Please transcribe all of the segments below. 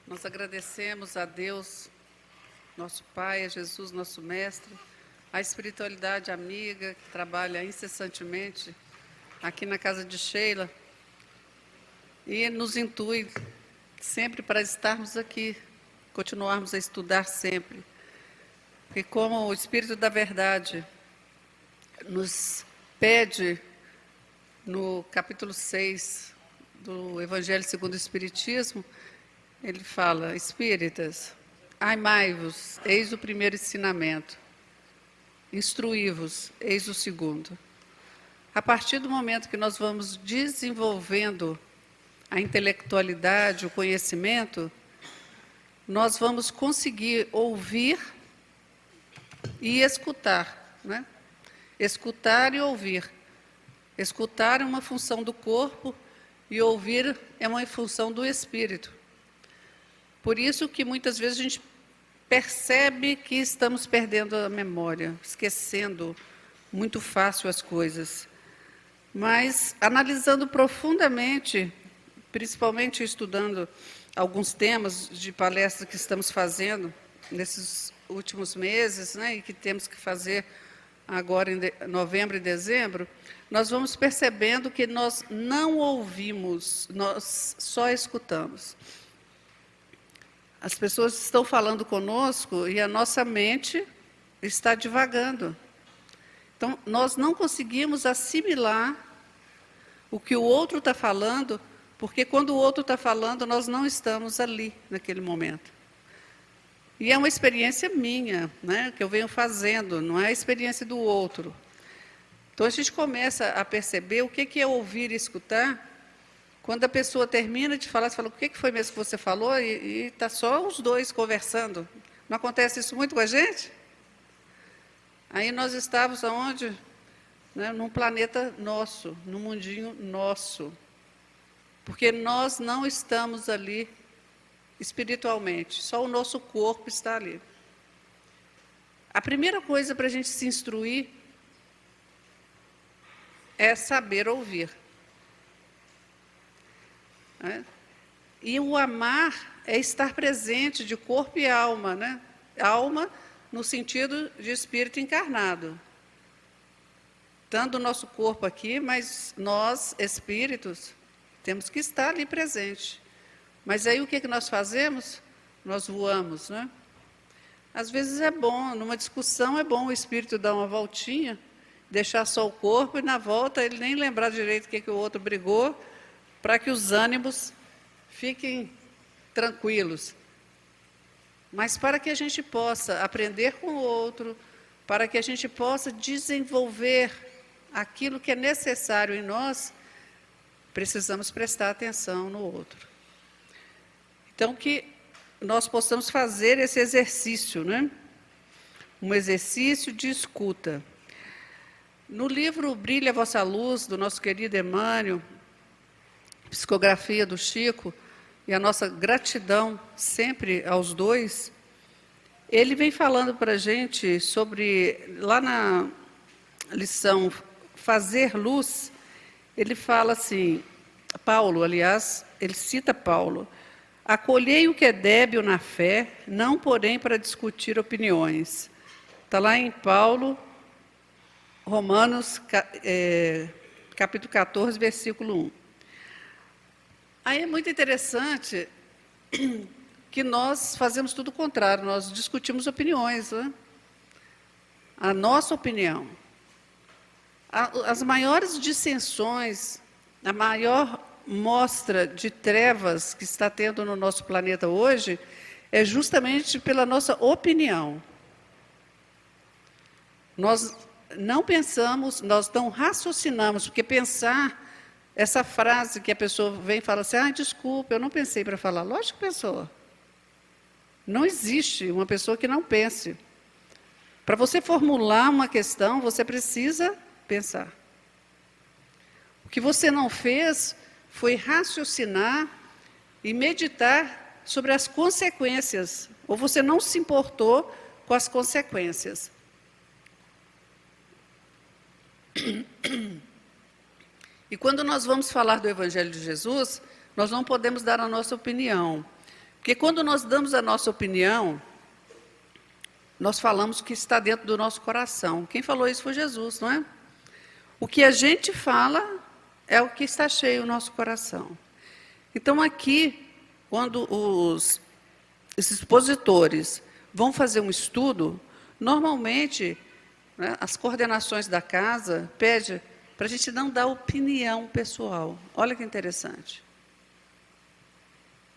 Nós agradecemos a Deus, nosso Pai, a Jesus, nosso Mestre, a espiritualidade amiga que trabalha incessantemente aqui na casa de Sheila e nos intui sempre para estarmos aqui, continuarmos a estudar sempre. Porque como o Espírito da Verdade nos pede no capítulo 6 do Evangelho segundo o Espiritismo, ele fala: espíritas, amai-vos, eis o primeiro ensinamento. Instruí-vos, eis o segundo. A partir do momento que nós vamos desenvolvendo a intelectualidade, o conhecimento, nós vamos conseguir ouvir e escutar, né? Escutar e ouvir. Escutar é uma função do corpo e ouvir é uma função do espírito. Por isso que muitas vezes a gente percebe que estamos perdendo a memória, esquecendo muito fácil as coisas. Mas, analisando profundamente, principalmente estudando alguns temas de palestra que estamos fazendo nesses últimos meses, né, e que temos que fazer agora em novembro e dezembro, nós vamos percebendo que nós não ouvimos, nós só escutamos. As pessoas estão falando conosco e a nossa mente está divagando. Então, nós não conseguimos assimilar o que o outro está falando, porque quando o outro está falando, nós não estamos ali, naquele momento. E é uma experiência minha, né, que eu venho fazendo, não é a experiência do outro. Então, a gente começa a perceber o que é ouvir e escutar. Quando a pessoa termina de falar, você fala: o que foi mesmo que você falou? E está só os dois conversando. Não acontece isso muito com a gente? Aí nós estávamos aonde? Né, num planeta nosso, num mundinho nosso. Porque nós não estamos ali espiritualmente, só o nosso corpo está ali. A primeira coisa para a gente se instruir é saber ouvir. E o amar é estar presente de corpo e alma, né? Alma no sentido de espírito encarnado. Tanto o nosso corpo aqui, mas nós, espíritos, temos que estar ali presente. Mas aí o que nós fazemos? Nós voamos, né? Às vezes é bom, numa discussão é bom o espírito dar uma voltinha, deixar só o corpo e na volta ele nem lembrar direito o que o outro brigou, para que os ânimos fiquem tranquilos. Mas para que a gente possa aprender com o outro, para que a gente possa desenvolver aquilo que é necessário em nós, precisamos prestar atenção no outro. Então, que nós possamos fazer esse exercício, né? Um exercício de escuta. No livro Brilha a Vossa Luz, do nosso querido Emmanuel, psicografia do Chico, e a nossa gratidão sempre aos dois, ele vem falando para a gente sobre, lá na lição Fazer Luz, ele fala assim, Paulo, aliás, ele cita Paulo: acolhei o que é débil na fé, não porém para discutir opiniões. Está lá em Paulo, Romanos, capítulo 14, versículo 1. Aí é muito interessante que nós fazemos tudo o contrário, nós discutimos opiniões, né? A nossa opinião. As maiores dissensões, a maior mostra de trevas que está tendo no nosso planeta hoje é justamente pela nossa opinião. Nós não pensamos, nós não raciocinamos, porque pensar, essa frase que a pessoa vem e fala assim: ah, desculpa, eu não pensei para falar. Lógico que pensou. Não existe uma pessoa que não pense. Para você formular uma questão, você precisa pensar. O que você não fez foi raciocinar e meditar sobre as consequências, ou você não se importou com as consequências. E quando nós vamos falar do Evangelho de Jesus, nós não podemos dar a nossa opinião, Porque quando nós damos a nossa opinião, nós falamos o que está dentro do nosso coração. Quem falou isso foi Jesus, não é? O que a gente fala é o que está cheio no nosso coração. Então, aqui, quando os expositores vão fazer um estudo, normalmente, né, as coordenações da casa pedem para a gente não dar opinião pessoal. Olha que interessante.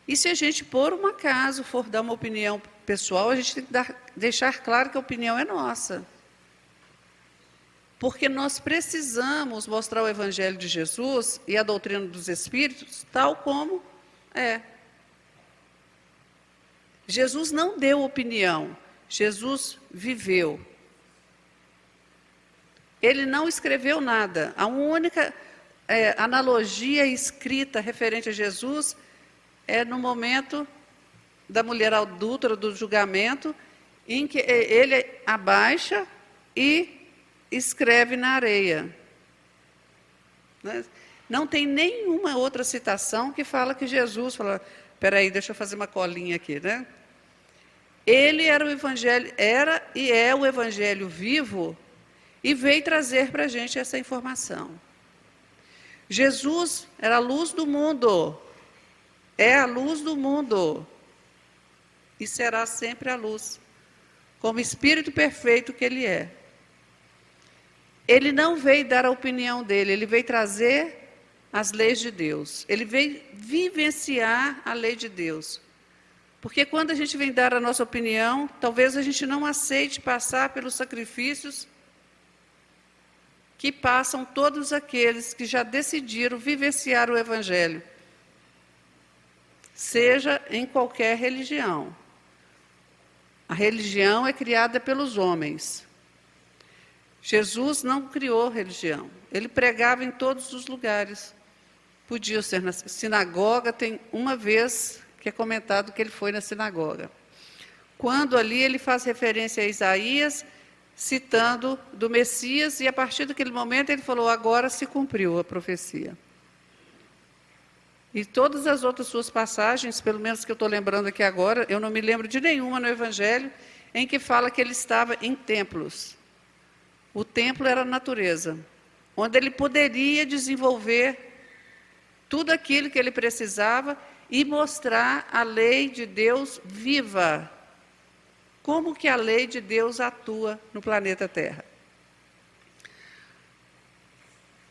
E se a gente, por um acaso, for dar uma opinião pessoal, a gente tem que deixar claro que a opinião é nossa. Porque nós precisamos mostrar o Evangelho de Jesus e a doutrina dos Espíritos tal como é. Jesus não deu opinião, Jesus viveu. Ele não escreveu nada. A única analogia escrita referente a Jesus é no momento da mulher adúltera, do julgamento, em que ele abaixa e escreve na areia. Não tem nenhuma outra citação que fala que Jesus fala, espera aí, deixa eu fazer uma colinha aqui, né? Ele era o Evangelho, era e é o Evangelho vivo e veio trazer para a gente essa informação. Jesus era a luz do mundo, é a luz do mundo e será sempre a luz, como Espírito perfeito que Ele é. Ele não veio dar a opinião dele, ele veio trazer as leis de Deus. Ele veio vivenciar a lei de Deus. Porque quando a gente vem dar a nossa opinião, talvez a gente não aceite passar pelos sacrifícios que passam todos aqueles que já decidiram vivenciar o Evangelho, seja em qualquer religião. A religião é criada pelos homens. Jesus não criou religião, ele pregava em todos os lugares. Podia ser na sinagoga, tem uma vez que é comentado que ele foi na sinagoga. Quando ali ele faz referência a Isaías, citando do Messias, e a partir daquele momento ele falou, agora se cumpriu a profecia. E todas as outras suas passagens, pelo menos que eu estou lembrando aqui agora, eu não me lembro de nenhuma no Evangelho, em que fala que ele estava em templos. O templo era a natureza, onde ele poderia desenvolver tudo aquilo que ele precisava e mostrar a lei de Deus viva. Como que a lei de Deus atua no planeta Terra.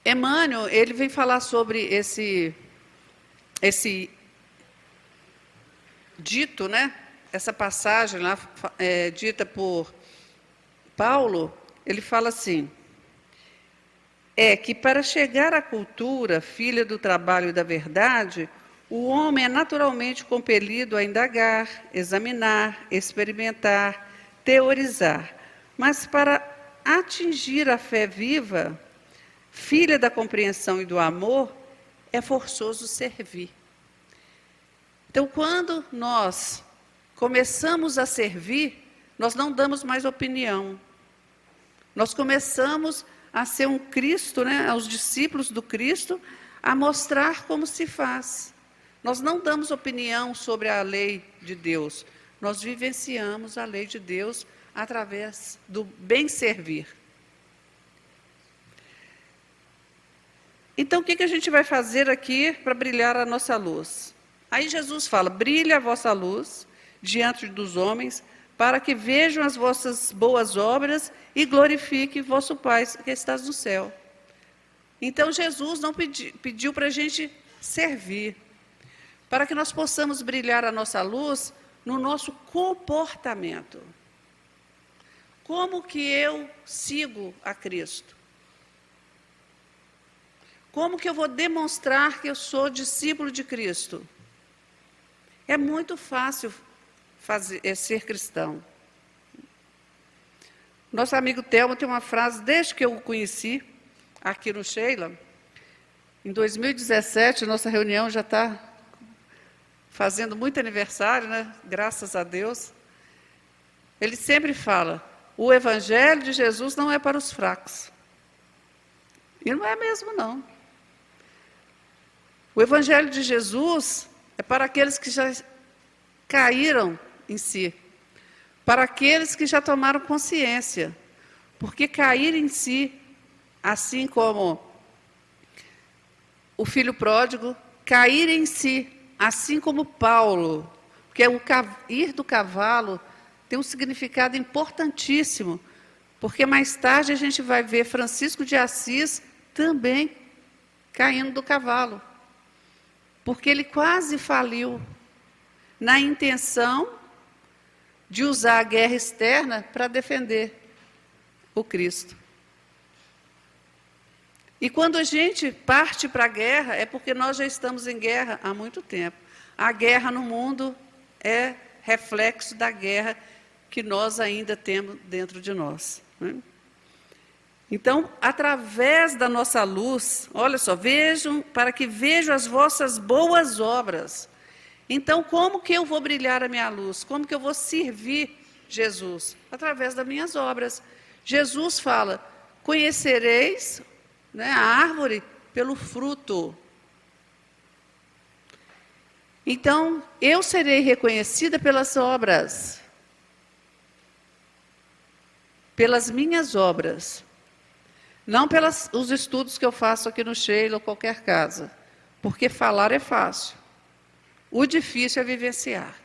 Emmanuel, ele vem falar sobre esse dito, né? Essa passagem lá, dita por Paulo, ele fala assim, é que para chegar à cultura, filha do trabalho e da verdade, o homem é naturalmente compelido a indagar, examinar, experimentar, teorizar. Mas para atingir a fé viva, filha da compreensão e do amor, é forçoso servir. Então, quando nós começamos a servir, nós não damos mais opinião. Nós começamos a ser um Cristo, né, aos discípulos do Cristo, a mostrar como se faz. Nós não damos opinião sobre a lei de Deus, nós vivenciamos a lei de Deus através do bem servir. Então, o que a gente vai fazer aqui para brilhar a nossa luz? Aí Jesus fala, brilha a vossa luz diante dos homens, para que vejam as vossas boas obras e glorifique vosso Pai que estás no céu. Então, Jesus não pediu para a gente servir, para que nós possamos brilhar a nossa luz no nosso comportamento. Como que eu sigo a Cristo? Como que eu vou demonstrar que eu sou discípulo de Cristo? É muito fácil ser cristão. Nosso amigo Telmo tem uma frase, desde que eu o conheci, aqui no Sheila, em 2017, nossa reunião já está fazendo muito aniversário, né? Graças a Deus. Ele sempre fala, o Evangelho de Jesus não é para os fracos. E não é mesmo, não. O Evangelho de Jesus é para aqueles que já caíram em si. Para aqueles que já tomaram consciência. Porque cair em si, assim como o filho pródigo, cair em si, assim como Paulo, porque o ir do cavalo tem um significado importantíssimo, porque mais tarde a gente vai ver Francisco de Assis também caindo do cavalo, porque ele quase faliu na intenção de usar a guerra externa para defender o Cristo. E quando a gente parte para a guerra, é porque nós já estamos em guerra há muito tempo. A guerra no mundo é reflexo da guerra que nós ainda temos dentro de nós, né? Então, através da nossa luz, olha só, vejam, para que vejam as vossas boas obras. Então, como que eu vou brilhar a minha luz? Como que eu vou servir Jesus? Através das minhas obras. Jesus fala, conhecereis, né, a árvore pelo fruto. Então, eu serei reconhecida pelas obras. Pelas minhas obras. Não pelos os estudos que eu faço aqui no Sheila ou qualquer casa. Porque falar é fácil. O difícil é vivenciar.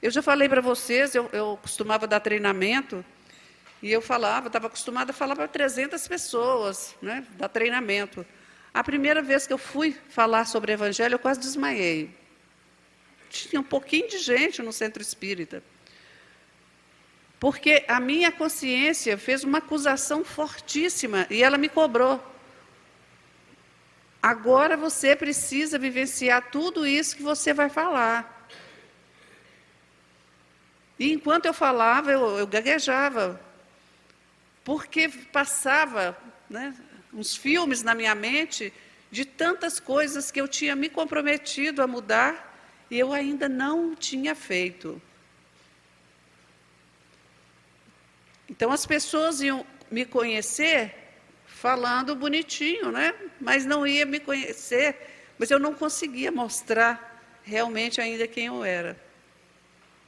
Eu já falei para vocês, eu costumava dar treinamento, e eu falava, estava acostumada a falar para 300 pessoas, né, dar treinamento. A primeira vez que eu fui falar sobre o Evangelho, eu quase desmaiei. Tinha um pouquinho de gente no centro espírita. Porque a minha consciência fez uma acusação fortíssima, e ela me cobrou. Agora você precisa vivenciar tudo isso que você vai falar. E enquanto eu falava, eu gaguejava. Porque passava, né, uns filmes na minha mente de tantas coisas que eu tinha me comprometido a mudar e eu ainda não tinha feito. Então as pessoas iam me conhecer falando bonitinho, né? Mas não ia me conhecer, mas eu não conseguia mostrar realmente ainda quem eu era.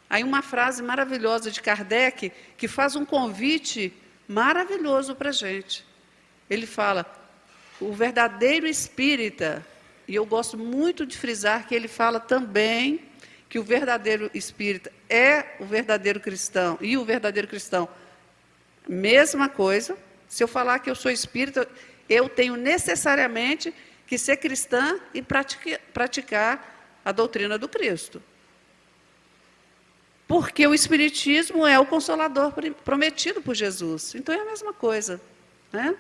Aí uma frase maravilhosa de Kardec, que faz um convite maravilhoso para a gente. Ele fala, o verdadeiro espírita, e eu gosto muito de frisar que ele fala também que o verdadeiro espírita é o verdadeiro cristão, e o verdadeiro cristão, mesma coisa. Se eu falar que eu sou espírita, eu tenho necessariamente que ser cristã e praticar a doutrina do Cristo. Porque o Espiritismo é o Consolador prometido por Jesus. Então é a mesma coisa, né?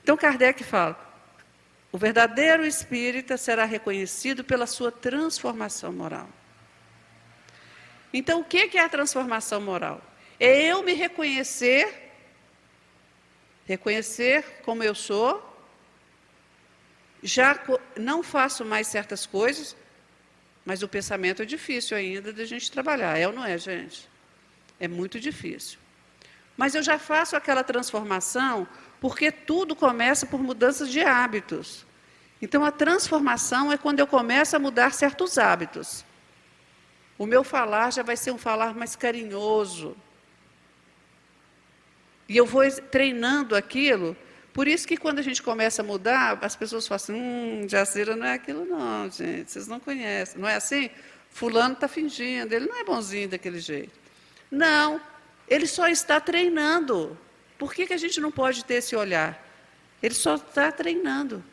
Então Kardec fala, o verdadeiro espírita será reconhecido pela sua transformação moral. Então o que é a transformação moral? É eu me reconhecer como eu sou, já não faço mais certas coisas, mas o pensamento é difícil ainda de a gente trabalhar, é ou não é, gente? É muito difícil. Mas eu já faço aquela transformação, porque tudo começa por mudanças de hábitos. Então a transformação é quando eu começo a mudar certos hábitos. O meu falar já vai ser um falar mais carinhoso. E eu vou treinando aquilo. Por isso que quando a gente começa a mudar, as pessoas falam assim, Jacira não é aquilo não, gente, vocês não conhecem. Não é assim? Fulano está fingindo, ele não é bonzinho daquele jeito. Não, ele só está treinando. Por que a gente não pode ter esse olhar? Ele só está treinando.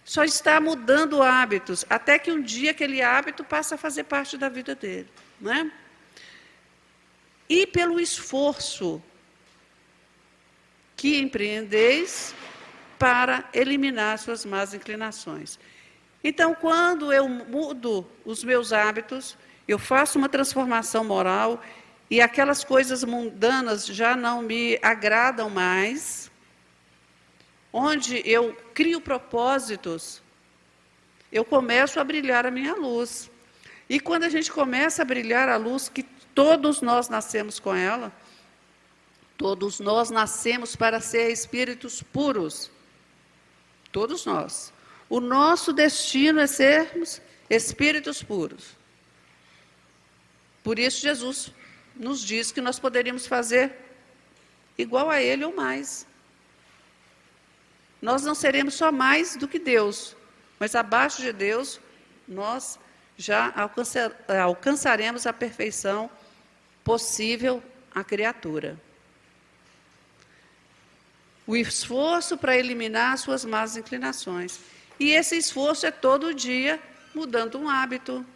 Só está mudando hábitos, até que um dia aquele hábito passa a fazer parte da vida dele, não é? E pelo esforço que empreendeis para eliminar suas más inclinações. Então, quando eu mudo os meus hábitos, eu faço uma transformação moral e aquelas coisas mundanas já não me agradam mais, onde eu crio propósitos, eu começo a brilhar a minha luz. E quando a gente começa a brilhar a luz, que todos nós nascemos com ela, todos nós nascemos para ser espíritos puros. Todos nós. O nosso destino é sermos espíritos puros. Por isso Jesus nos diz que nós poderíamos fazer igual a Ele ou mais. Nós não seremos só mais do que Deus, mas abaixo de Deus, nós já alcançaremos a perfeição possível à criatura. O esforço para eliminar as suas más inclinações. E esse esforço é todo dia mudando um hábito,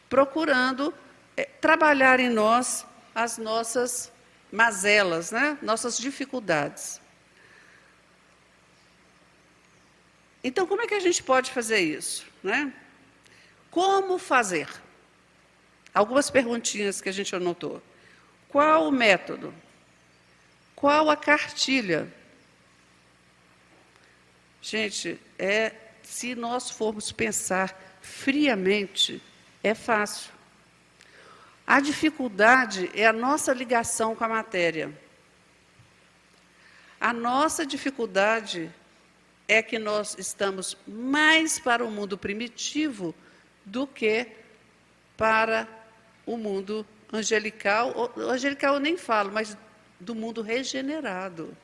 procurando trabalhar em nós as nossas mazelas, né? Nossas dificuldades. Então, como é que a gente pode fazer isso, né? Como fazer? Algumas perguntinhas que a gente anotou. Qual o método? Qual a cartilha? Gente, se nós formos pensar friamente, é fácil. A dificuldade é a nossa ligação com a matéria. A nossa dificuldade é que nós estamos mais para o mundo primitivo do que para o mundo angelical. O angelical eu nem falo, mas do mundo regenerado.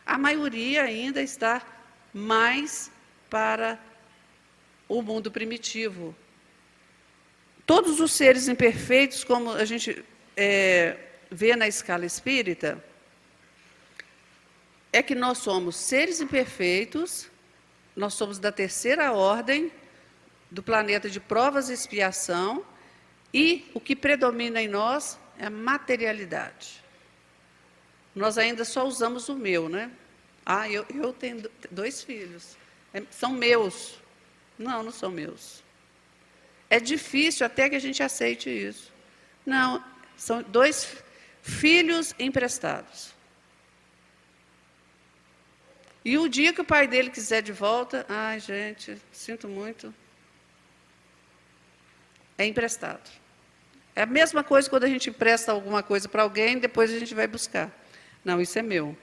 A maioria ainda está mais para o mundo primitivo. Todos os seres imperfeitos, como a gente vê na escala espírita, é que nós somos seres imperfeitos, nós somos da terceira ordem, do planeta de provas e expiação, e o que predomina em nós é a materialidade. Nós ainda só usamos o meu, né? Ah, eu tenho 2 filhos, são meus. Não, não são meus. É difícil até que a gente aceite isso. Não, são 2 filhos emprestados. E o dia que o pai dele quiser de volta, ai, gente, sinto muito. É emprestado. É a mesma coisa quando a gente empresta alguma coisa para alguém, depois a gente vai buscar. Não, isso é meu.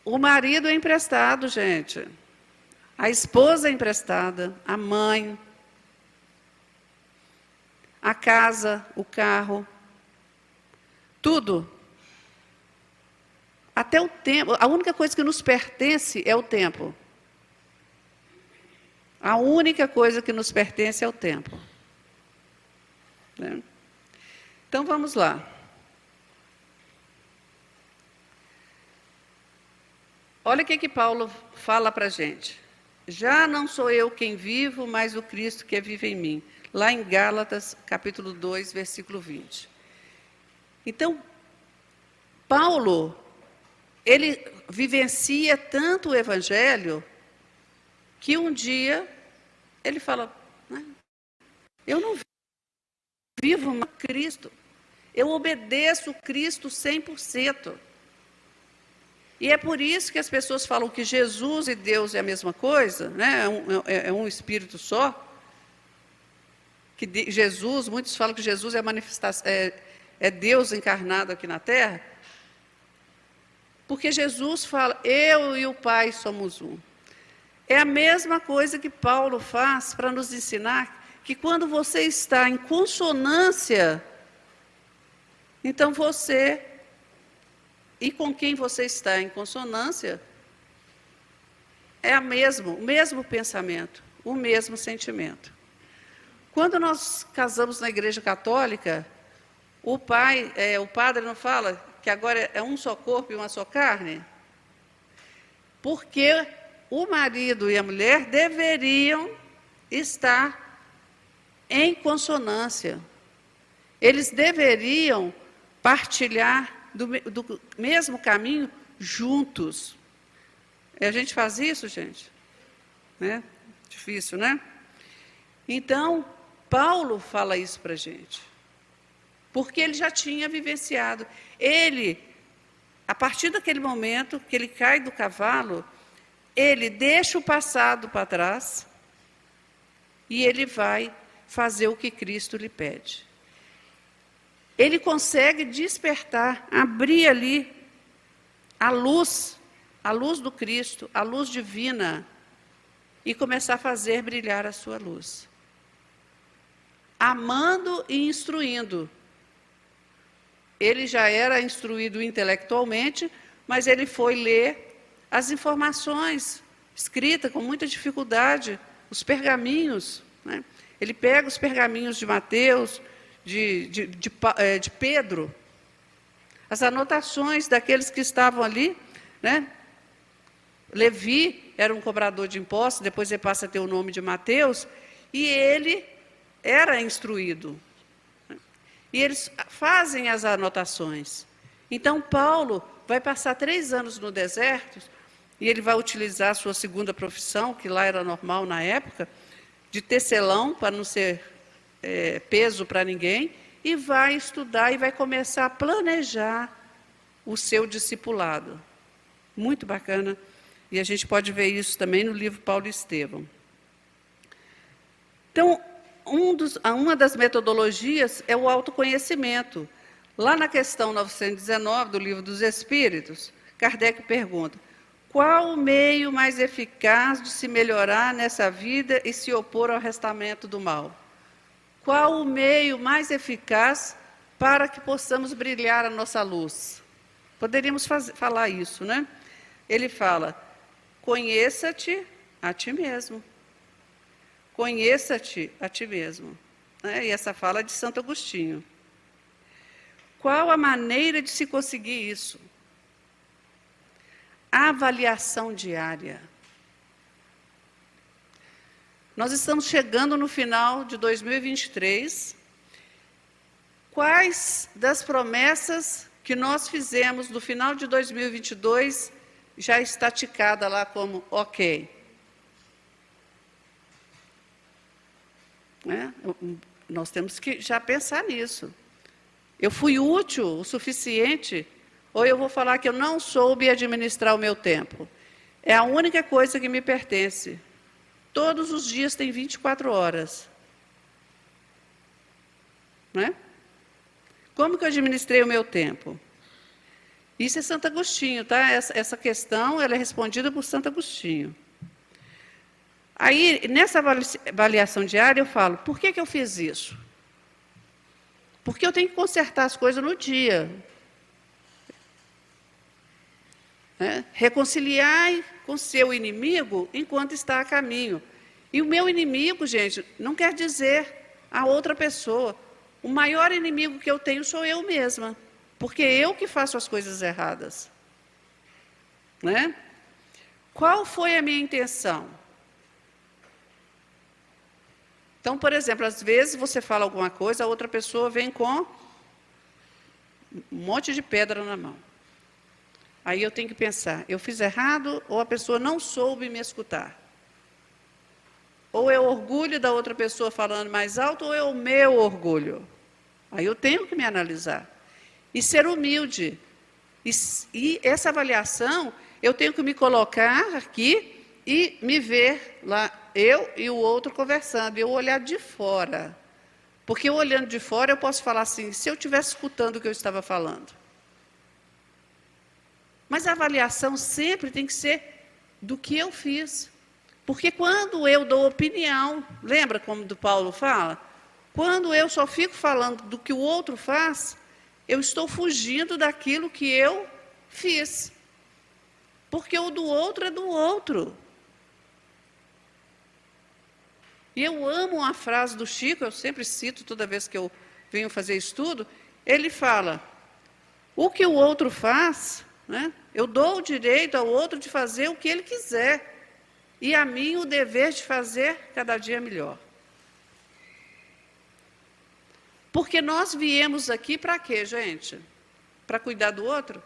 O marido é emprestado, gente. A esposa é emprestada, a mãe, a casa, o carro, tudo. Até o tempo. A única coisa que nos pertence é o tempo. A única coisa que nos pertence é o tempo. Né? Então, vamos lá. Olha o que Paulo fala para a gente. Já não sou eu quem vivo, mas o Cristo que vive em mim. Lá em Gálatas, capítulo 2, versículo 20. Então, Paulo, ele vivencia tanto o Evangelho, que um dia ele fala, né, eu não vivo mais Cristo, eu obedeço Cristo 100%. E é por isso que as pessoas falam que Jesus e Deus é a mesma coisa, né? É um espírito só. Que Jesus, muitos falam que Jesus é a manifestação, é Deus encarnado aqui na Terra. Porque Jesus fala, eu e o Pai somos um. É a mesma coisa que Paulo faz para nos ensinar que quando você está em consonância, então você, e com quem você está em consonância, é o mesmo pensamento, o mesmo sentimento. Quando nós casamos na Igreja Católica, o padre não fala que agora é um só corpo e uma só carne? Porque o marido e a mulher deveriam estar em consonância. Eles deveriam partilhar do mesmo caminho juntos. E a gente faz isso, gente? Né? Difícil, né? Então, Paulo fala isso para a gente. Porque ele já tinha vivenciado. Ele, a partir daquele momento que ele cai do cavalo, ele deixa o passado para trás e ele vai fazer o que Cristo lhe pede. Ele consegue despertar, abrir ali a luz a luz do Cristo, a luz divina, e começar a fazer brilhar a sua luz. Amando e instruindo. Ele já era instruído intelectualmente, mas ele foi ler as informações escritas com muita dificuldade, os pergaminhos, né? Ele pega os pergaminhos de Mateus, de Pedro, as anotações daqueles que estavam ali, né? Levi era um cobrador de impostos, depois ele passa a ter o nome de Mateus, e ele era instruído. E eles fazem as anotações. Então, Paulo vai passar 3 anos no deserto, e ele vai utilizar a sua segunda profissão, que lá era normal na época, de tecelão, para não ser peso para ninguém, e vai estudar e vai começar a planejar o seu discipulado. Muito bacana. E a gente pode ver isso também no livro Paulo e Estevão. Então, uma das metodologias é o autoconhecimento. Lá na questão 919 do Livro dos Espíritos, Kardec pergunta: qual o meio mais eficaz de se melhorar nessa vida e se opor ao restamento do mal? Qual o meio mais eficaz para que possamos brilhar a nossa luz? Poderíamos falar isso, né? Ele fala: conheça-te a ti mesmo. Conheça-te a ti mesmo. E essa fala é de Santo Agostinho. Qual a maneira de se conseguir isso? Avaliação diária. Nós estamos chegando no final de 2023. Quais das promessas que nós fizemos no final de 2022 já está ticada lá como ok? Nós temos que já pensar nisso. Eu fui útil o suficiente? Ou eu vou falar que eu não soube administrar o meu tempo? É a única coisa que me pertence. Todos os dias tem 24 horas. Né? Como que eu administrei o meu tempo? Isso é Santo Agostinho, tá? Essa questão ela é respondida por Santo Agostinho. Aí, nessa avaliação diária, eu falo: por que eu fiz isso? Porque eu tenho que consertar as coisas no dia. Reconciliar com seu inimigo enquanto está a caminho. E o meu inimigo, gente, não quer dizer a outra pessoa. O maior inimigo que eu tenho sou eu mesma, porque eu que faço as coisas erradas. Né? Qual foi a minha intenção? Então, por exemplo, às vezes você fala alguma coisa, a outra pessoa vem com um monte de pedra na mão. Aí eu tenho que pensar: eu fiz errado ou a pessoa não soube me escutar? Ou é o orgulho da outra pessoa falando mais alto, ou é o meu orgulho? Aí eu tenho que me analisar. E ser humilde. E essa avaliação, eu tenho que me colocar aqui e me ver lá, eu e o outro conversando, e eu olhar de fora. Porque eu olhando de fora, eu posso falar assim: se eu estivesse escutando o que eu estava falando. Mas a avaliação sempre tem que ser do que eu fiz. Porque quando eu dou opinião, lembra como do Paulo fala? Quando eu só fico falando do que o outro faz, eu estou fugindo daquilo que eu fiz. Porque o do outro é do outro. E eu amo uma frase do Chico, eu sempre cito toda vez que eu venho fazer estudo. Ele fala: o que o outro faz, né, eu dou o direito ao outro de fazer o que ele quiser. E a mim o dever de fazer cada dia melhor. Porque nós viemos aqui para quê, gente? Para cuidar do outro?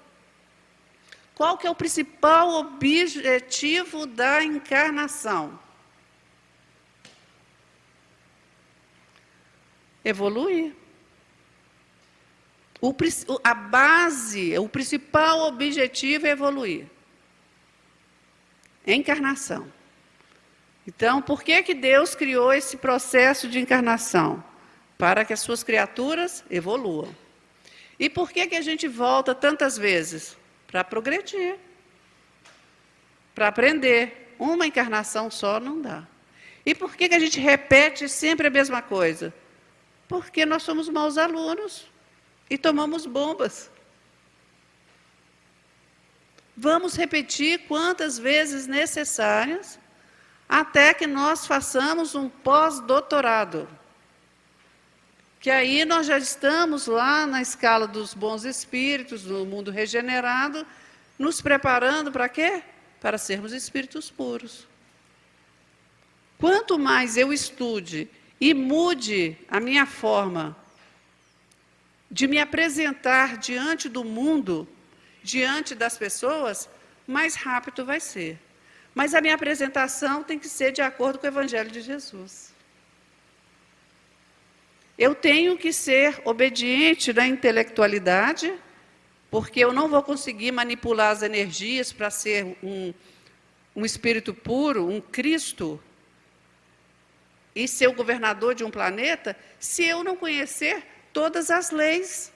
Qual que é o principal objetivo da encarnação? Evoluir. A base, o principal objetivo é evoluir. Encarnação. Então, por que Deus criou esse processo de encarnação? Para que as suas criaturas evoluam. E por que a gente volta tantas vezes? Para progredir. para aprender. Uma encarnação só não dá. E por que a gente repete sempre a mesma coisa? Porque nós somos maus alunos e tomamos bombas. Vamos repetir quantas vezes necessárias até que nós façamos um pós-doutorado. Que aí nós já estamos lá na escala dos bons espíritos, no mundo regenerado, nos preparando para quê? Para sermos espíritos puros. Quanto mais eu estude e mude a minha forma de me apresentar diante do mundo, diante das pessoas, mais rápido vai ser. Mas a minha apresentação tem que ser de acordo com o Evangelho de Jesus. Eu tenho que ser obediente na intelectualidade, porque eu não vou conseguir manipular as energias para ser um espírito puro, um Cristo, e ser o governador de um planeta, se eu não conhecer todas as leis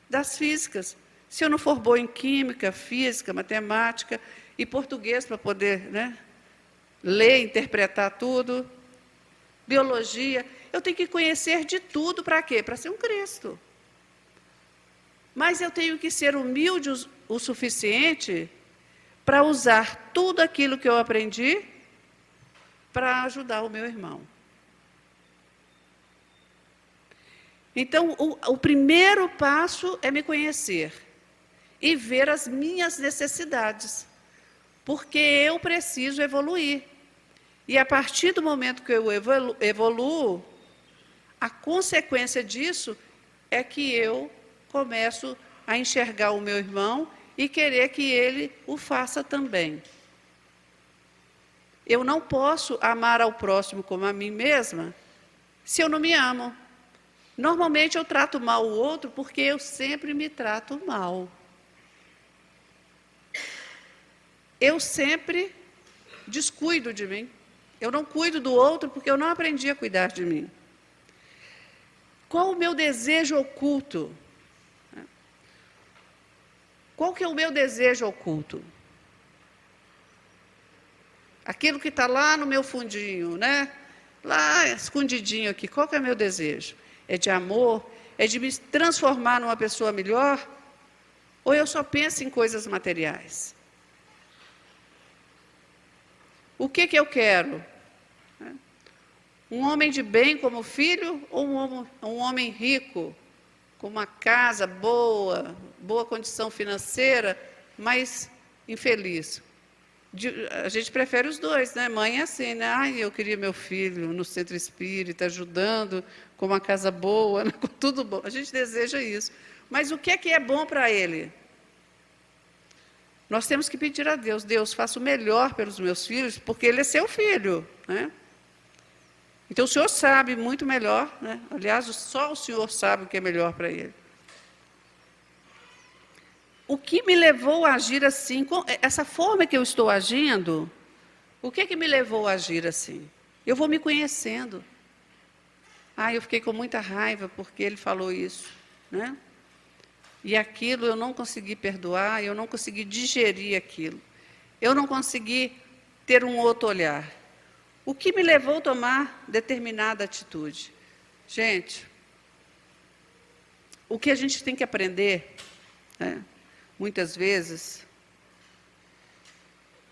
das físicas. Se eu não for boa em química, física, matemática e português para poder, né, ler, interpretar tudo, biologia, eu tenho que conhecer de tudo para quê? Para ser um Cristo. Mas eu tenho que ser humilde o suficiente para usar tudo aquilo que eu aprendi para ajudar o meu irmão. Então, o primeiro passo é me conhecer e ver as minhas necessidades, porque eu preciso evoluir. E a partir do momento que eu evoluo, a consequência disso é que eu começo a enxergar o meu irmão e querer que ele o faça também. Eu não posso amar ao próximo como a mim mesma se eu não me amo. Normalmente eu trato mal o outro porque eu sempre me trato mal. Eu sempre descuido de mim. Eu não cuido do outro porque eu não aprendi a cuidar de mim. Qual o meu desejo oculto? Qual que é o meu desejo oculto? Aquilo que está lá no meu fundinho, né? Lá escondidinho aqui. Qual que é o meu desejo? É de amor? É de me transformar numa pessoa melhor? Ou eu só penso em coisas materiais? O que eu quero? Um homem de bem como filho ou um homem rico, com uma casa boa, boa condição financeira, mas infeliz? A gente prefere os dois, né? Mãe é assim, né? Ai, eu queria meu filho no centro espírita, ajudando, com uma casa boa, com tudo bom. A gente deseja isso. Mas o que é bom para ele? Nós temos que pedir a Deus, Deus, faça o melhor pelos meus filhos, porque ele é seu filho, né? Então o Senhor sabe muito melhor, né? Aliás, só o Senhor sabe o que é melhor para ele. O que me levou a agir assim, essa forma que eu estou agindo, o que me levou a agir assim? Eu vou me conhecendo. Eu fiquei com muita raiva porque ele falou isso, né? E aquilo eu não consegui perdoar, eu não consegui digerir aquilo. Eu não consegui ter um outro olhar. O que me levou a tomar determinada atitude? Gente, o que a gente tem que aprender, né, muitas vezes,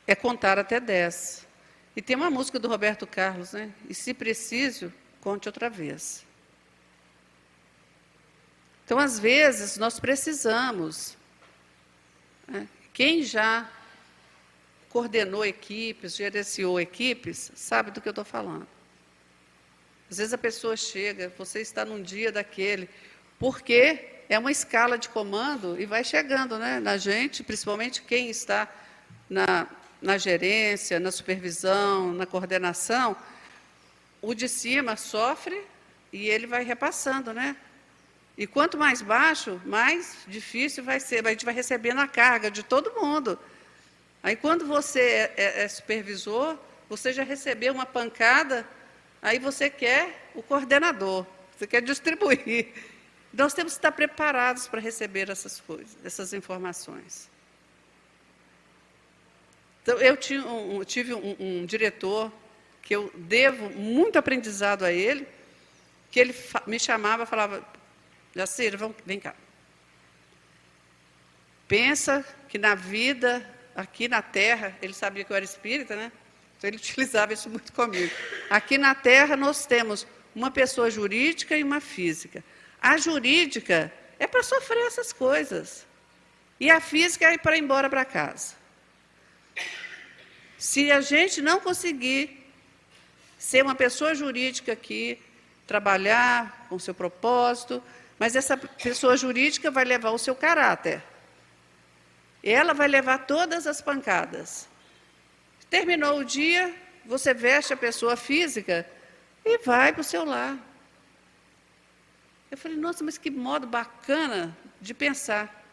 é contar até 10. E tem uma música do Roberto Carlos, né? E se preciso, conte outra vez. Então, às vezes, nós precisamos, né? Quem já coordenou equipes, gerenciou equipes, sabe do que eu estou falando. Às vezes a pessoa chega, você está num dia daquele, porque é uma escala de comando e vai chegando, né, na gente, principalmente quem está na gerência, na supervisão, na coordenação, o de cima sofre e ele vai repassando, né? E quanto mais baixo, mais difícil vai ser, a gente vai recebendo a carga de todo mundo. Aí quando você é supervisor, você já recebeu uma pancada, aí você quer o coordenador, você quer distribuir. Nós temos que estar preparados para receber essas coisas, essas informações. Então, eu tive um diretor que eu devo muito aprendizado a ele, que ele me chamava e falava, Jacira, vem cá. Pensa que na vida, aqui na Terra, ele sabia que eu era espírita, né? Então ele utilizava isso muito comigo. Aqui na Terra nós temos uma pessoa jurídica e uma física. A jurídica é para sofrer essas coisas. E a física é para ir embora para casa. Se a gente não conseguir ser uma pessoa jurídica aqui, trabalhar com o seu propósito, mas essa pessoa jurídica vai levar o seu caráter. Ela vai levar todas as pancadas. Terminou o dia, você veste a pessoa física e vai para o seu lar. Eu falei, nossa, mas que modo bacana de pensar.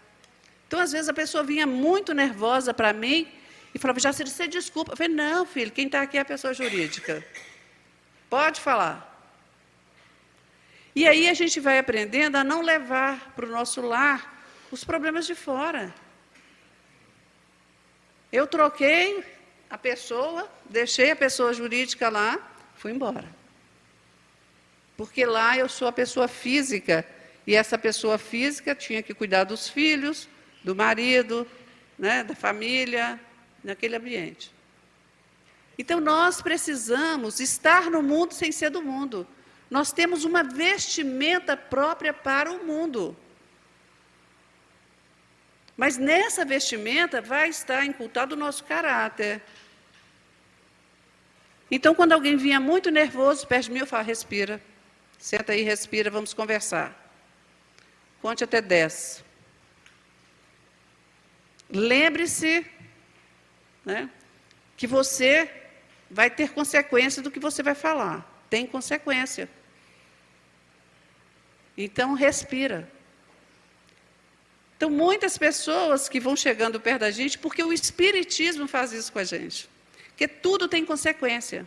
Então, às vezes, a pessoa vinha muito nervosa para mim e falava, Jacira, você desculpa. Eu falei, não, filho, quem está aqui é a pessoa jurídica. Pode falar. E aí a gente vai aprendendo a não levar para o nosso lar os problemas de fora. Eu troquei a pessoa, deixei a pessoa jurídica lá, fui embora. Porque lá eu sou a pessoa física, e essa pessoa física tinha que cuidar dos filhos, do marido, né, da família, naquele ambiente. Então, nós precisamos estar no mundo sem ser do mundo. Nós temos uma vestimenta própria para o mundo. Mas nessa vestimenta vai estar incultado o nosso caráter. Então, quando alguém vinha muito nervoso perto de mim, eu falo, respira. Senta aí, respira, vamos conversar. Conte até 10. Lembre-se, né, que você vai ter consequência do que você vai falar. Tem consequência. Então, respira. Então, muitas pessoas que vão chegando perto da gente, porque o Espiritismo faz isso com a gente. Porque tudo tem consequência.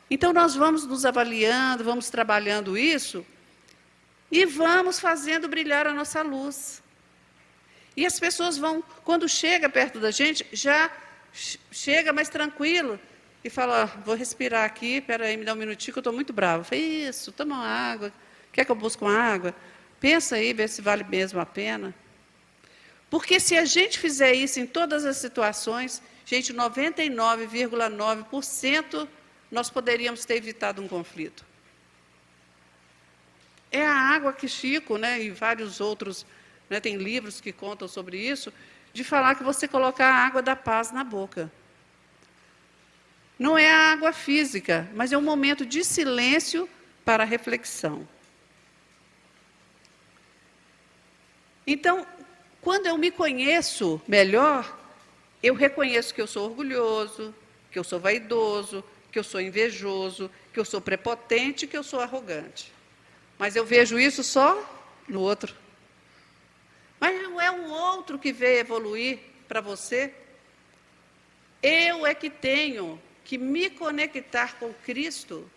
Então, nós vamos nos avaliando, vamos trabalhando isso, e vamos fazendo brilhar a nossa luz. E as pessoas vão, quando chega perto da gente, já chega mais tranquilo, e fala, ó, vou respirar aqui, espera aí, me dá um minutinho, que eu estou muito bravo. Eu falei, isso, toma uma água, quer que eu busque uma água? Pensa aí, vê se vale mesmo a pena. Porque se a gente fizer isso em todas as situações, gente, 99,9% nós poderíamos ter evitado um conflito. É a água que Chico, né, e vários outros, né, tem livros que contam sobre isso, de falar que você colocar a água da paz na boca. Não é a água física, mas é um momento de silêncio para a reflexão. Então, quando eu me conheço melhor, eu reconheço que eu sou orgulhoso, que eu sou vaidoso, que eu sou invejoso, que eu sou prepotente, que eu sou arrogante. Mas eu vejo isso só no outro. Mas não é o outro que veio evoluir para você. Eu é que tenho que me conectar com Cristo.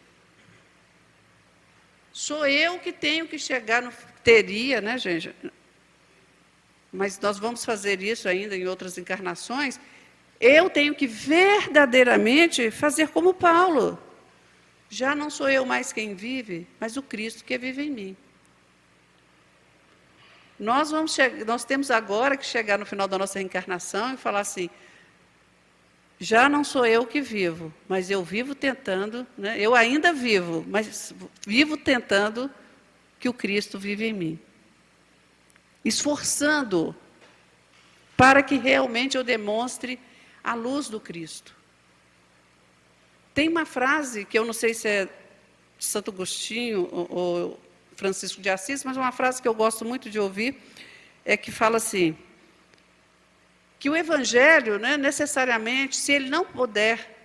Sou eu que tenho que chegar no... Teria, né, gente? Mas nós vamos fazer isso ainda em outras encarnações. Eu tenho que verdadeiramente fazer como Paulo. Já não sou eu mais quem vive, mas o Cristo que vive em mim. Nós temos agora que chegar no final da nossa reencarnação e falar assim, já não sou eu que vivo, mas eu vivo tentando, né? Eu ainda vivo, mas vivo tentando que o Cristo vive em mim. Esforçando para que realmente eu demonstre a luz do Cristo. Tem uma frase, que eu não sei se é de Santo Agostinho ou Francisco de Assis, mas uma frase que eu gosto muito de ouvir, é que fala assim, que o Evangelho, né, necessariamente, se ele não puder,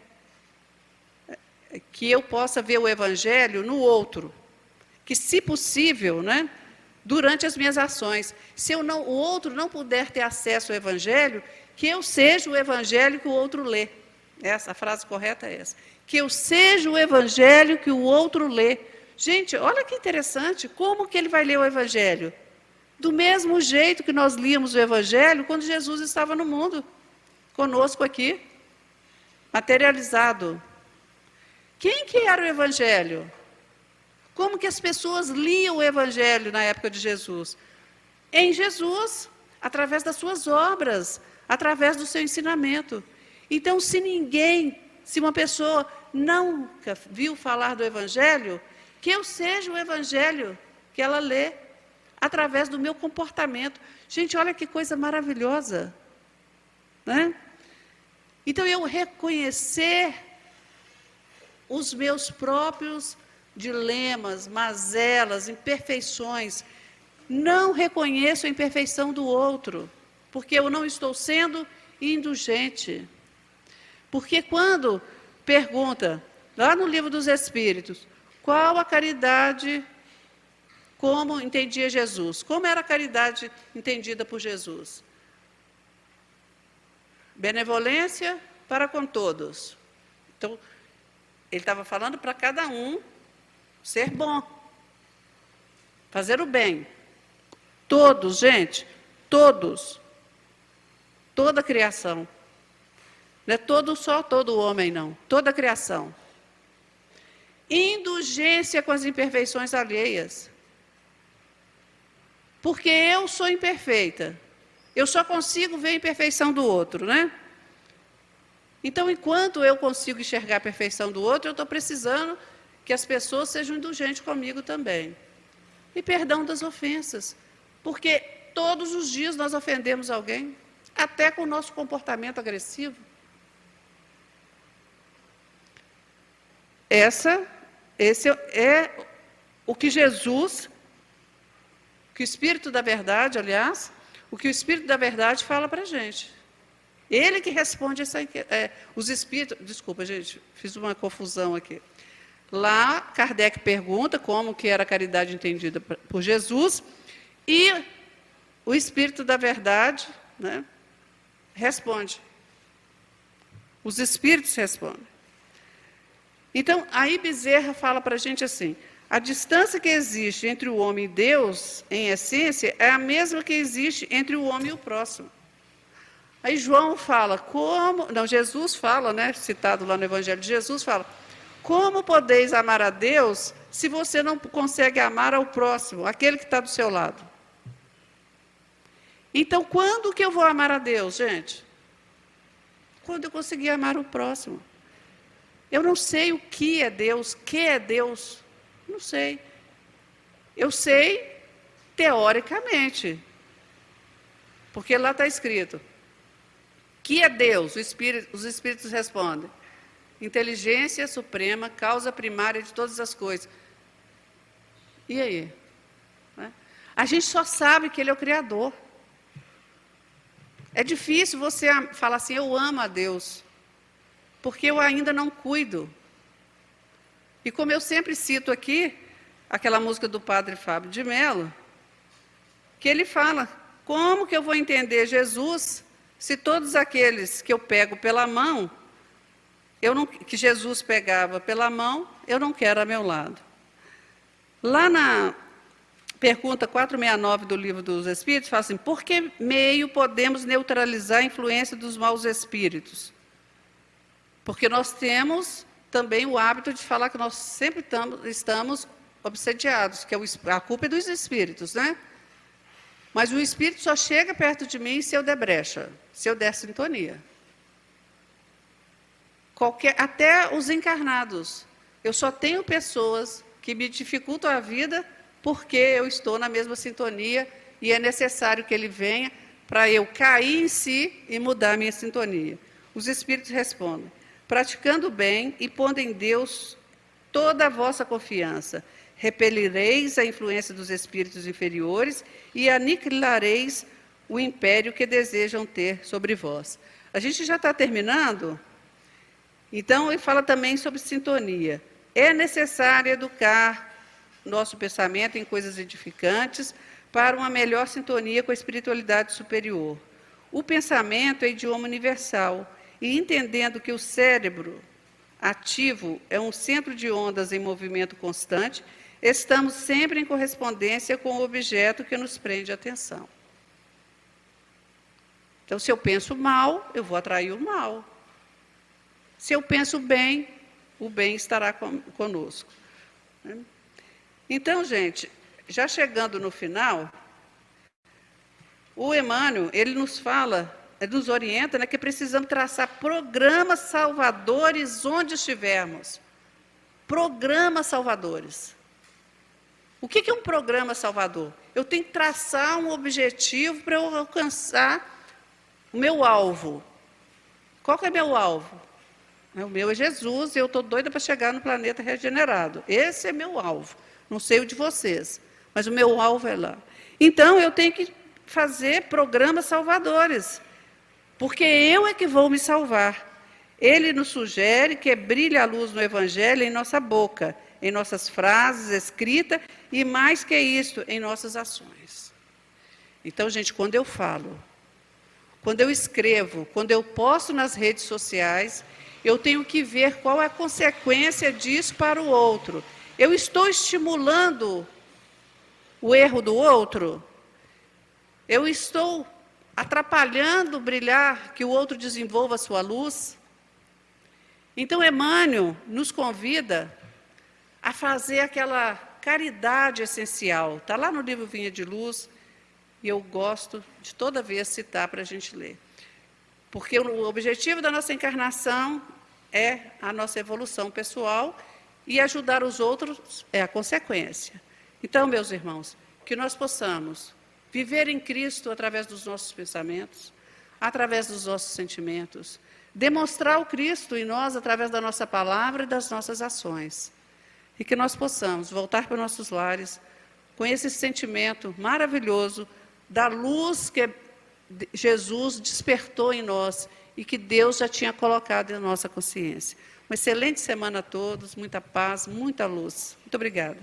que eu possa ver o Evangelho no outro, que se possível, né, durante as minhas ações, se o outro não puder ter acesso ao Evangelho, que eu seja o Evangelho que o outro lê. A frase correta é essa. Que eu seja o Evangelho que o outro lê. Gente, olha que interessante, como que ele vai ler o Evangelho? Do mesmo jeito que nós líamos o Evangelho quando Jesus estava no mundo. conosco aqui, materializado. Quem que era o Evangelho? Como que as pessoas liam o Evangelho na época de Jesus? Em Jesus, através das suas obras, através do seu ensinamento. Então, se uma pessoa nunca viu falar do Evangelho, que eu seja o Evangelho que ela lê, através do meu comportamento. Gente, olha que coisa maravilhosa, né? Então, eu reconhecer os meus próprios dilemas, mazelas, imperfeições. Não reconheço a imperfeição do outro, porque eu não estou sendo indulgente. Porque quando pergunta, lá no Livro dos Espíritos, qual a caridade, como entendia Jesus? Como era a caridade entendida por Jesus? Benevolência para com todos. Então, ele estava falando para cada um ser bom, fazer o bem. Todos, gente, todos. Toda a criação. Não é todo homem, não. Toda a criação. Indulgência com as imperfeições alheias. Porque eu sou imperfeita. Eu só consigo ver a imperfeição do outro, né? Então, enquanto eu consigo enxergar a perfeição do outro, eu estou precisando que as pessoas sejam indulgentes comigo também. E perdão das ofensas. Porque todos os dias nós ofendemos alguém, até com o nosso comportamento agressivo. Esse é o que Jesus, que o Espírito da Verdade, aliás, o que o Espírito da Verdade fala para a gente. Ele que responde os Espíritos... Desculpa, gente, fiz uma confusão aqui. Lá, Kardec pergunta como que era a caridade entendida por Jesus, e o Espírito da Verdade, né, responde. Os Espíritos respondem. Então, aí Bezerra fala para a gente assim, a distância que existe entre o homem e Deus, em essência, é a mesma que existe entre o homem e o próximo. Aí João fala, Jesus fala, né, citado lá no Evangelho de Jesus, fala, como podeis amar a Deus se você não consegue amar ao próximo, aquele que está do seu lado? Então, quando que eu vou amar a Deus, gente? Quando eu conseguir amar o próximo. Eu não sei o que é Deus, não sei. Eu sei teoricamente, porque lá está escrito, que é Deus? Os Espíritos respondem, inteligência suprema, causa primária de todas as coisas. E aí? A gente só sabe que Ele é o Criador. É difícil você falar assim, eu amo a Deus, porque eu ainda não cuido. E como eu sempre cito aqui, aquela música do Padre Fábio de Mello, que ele fala, como que eu vou entender Jesus se todos aqueles que eu pego pela mão, que Jesus pegava pela mão, eu não quero a meu lado. Lá na pergunta 469 do Livro dos Espíritos, fala assim, por que meio podemos neutralizar a influência dos maus espíritos? Porque nós temos também o hábito de falar que nós sempre estamos obsediados, que a culpa é dos espíritos, né? Mas o espírito só chega perto de mim se eu der brecha, se eu der sintonia. Até os encarnados. Eu só tenho pessoas que me dificultam a vida porque eu estou na mesma sintonia e é necessário que ele venha para eu cair em si e mudar a minha sintonia. Os espíritos respondem, praticando o bem e pondo em Deus toda a vossa confiança, repelireis a influência dos espíritos inferiores e aniquilareis o império que desejam ter sobre vós. A gente já está terminando? Então, ele fala também sobre sintonia. É necessário educar nosso pensamento em coisas edificantes para uma melhor sintonia com a espiritualidade superior. O pensamento é idioma universal e, entendendo que o cérebro ativo é um centro de ondas em movimento constante, estamos sempre em correspondência com o objeto que nos prende a atenção. Então, se eu penso mal, eu vou atrair o mal. Se eu penso bem, o bem estará conosco. Então, gente, já chegando no final, o Emmanuel, ele nos fala, nos orienta, né, que precisamos traçar programas salvadores onde estivermos. Programas salvadores. O que é um programa salvador? Eu tenho que traçar um objetivo para eu alcançar o meu alvo. Qual que é meu alvo? O meu é Jesus, e eu estou doida para chegar no planeta regenerado. Esse é meu alvo. Não sei o de vocês, mas o meu alvo é lá. Então, eu tenho que fazer programas salvadores, porque eu é que vou me salvar. Ele nos sugere que brilhe a luz no Evangelho em nossa boca, em nossas frases, escrita, e mais que isso, em nossas ações. Então, gente, quando eu falo, quando eu escrevo, quando eu posto nas redes sociais, eu tenho que ver qual é a consequência disso para o outro. Eu estou estimulando o erro do outro? Eu estou atrapalhando brilhar, que o outro desenvolva a sua luz? Então, Emmanuel nos convida a fazer aquela caridade essencial. Está lá no livro Vinha de Luz, e eu gosto de toda vez citar para a gente ler. Porque o objetivo da nossa encarnação é a nossa evolução pessoal, e ajudar os outros é a consequência. Então, meus irmãos, que nós possamos viver em Cristo através dos nossos pensamentos, através dos nossos sentimentos, demonstrar o Cristo em nós através da nossa palavra e das nossas ações. E que nós possamos voltar para nossos lares com esse sentimento maravilhoso da luz que Jesus despertou em nós e que Deus já tinha colocado em nossa consciência. Uma excelente semana a todos, muita paz, muita luz. Muito obrigada.